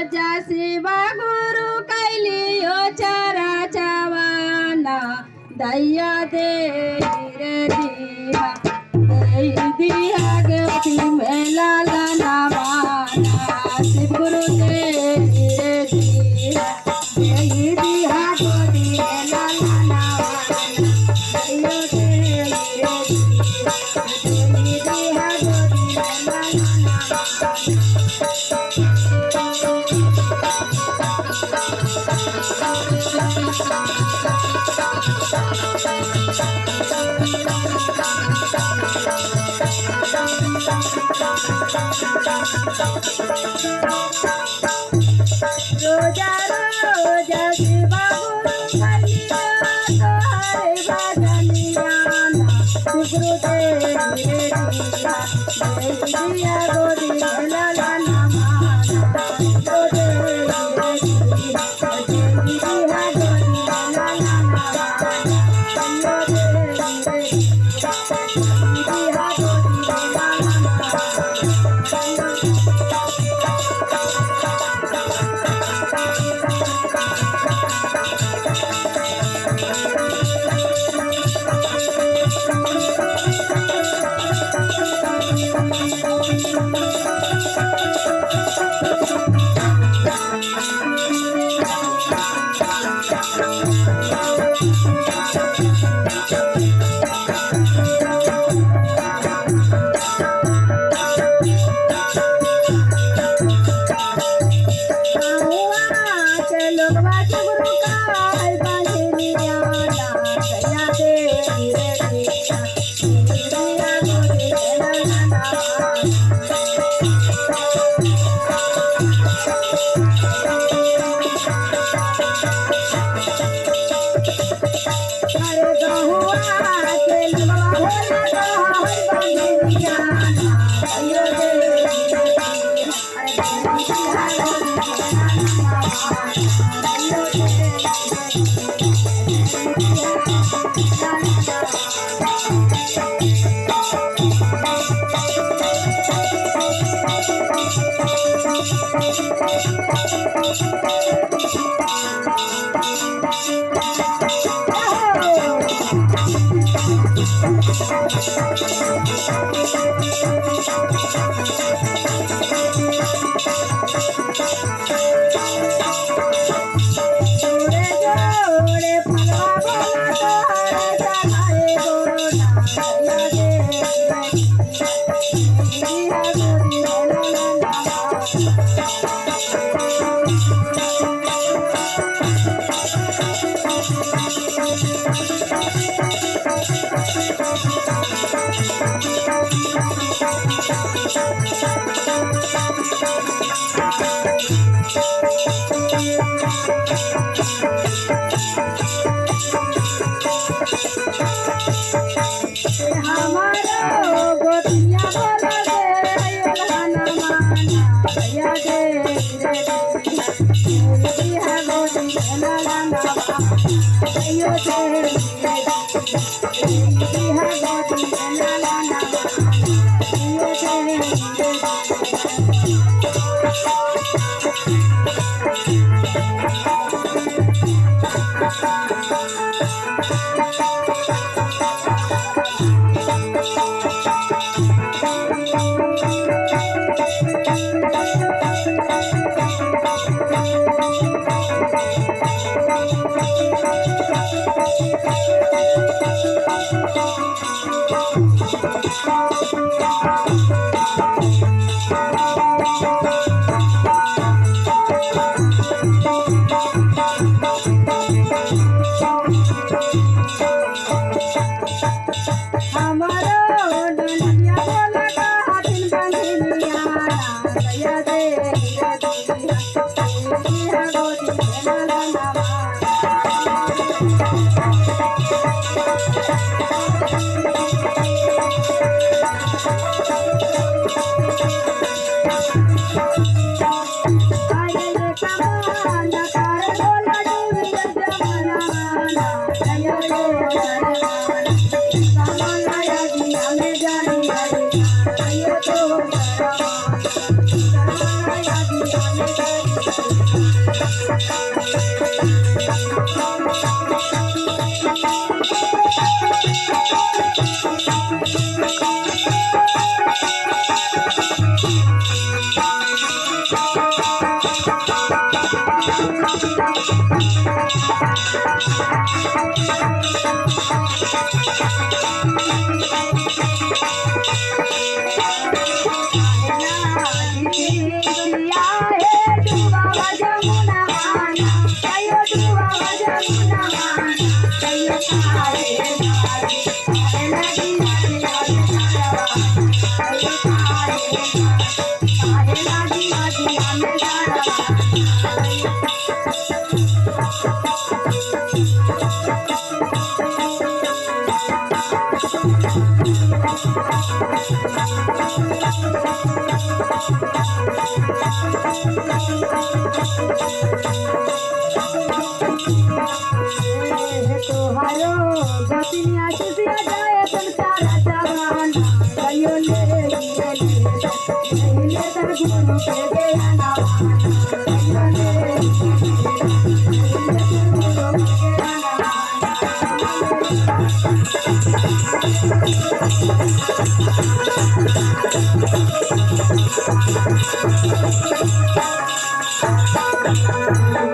राजा शिवा गुरु कैलियो चरा चवाना दया दे रे दिया दे दिया गति में लाला नवाना शिव गुरु दे रे दिया दे दिया गति में लाला नवाना दया दे रे दिया दे दिया गति में लाला नवाना रोजा रोजा शिवा गुरु कलिया तोहरे भजनियाना गुरु देव रे दिया गोदी लाला नमाना गुरु देव रे दिया गोदी लाला नमाना गुरु देव रे दिया गोदी लाला Thank you. Thank you.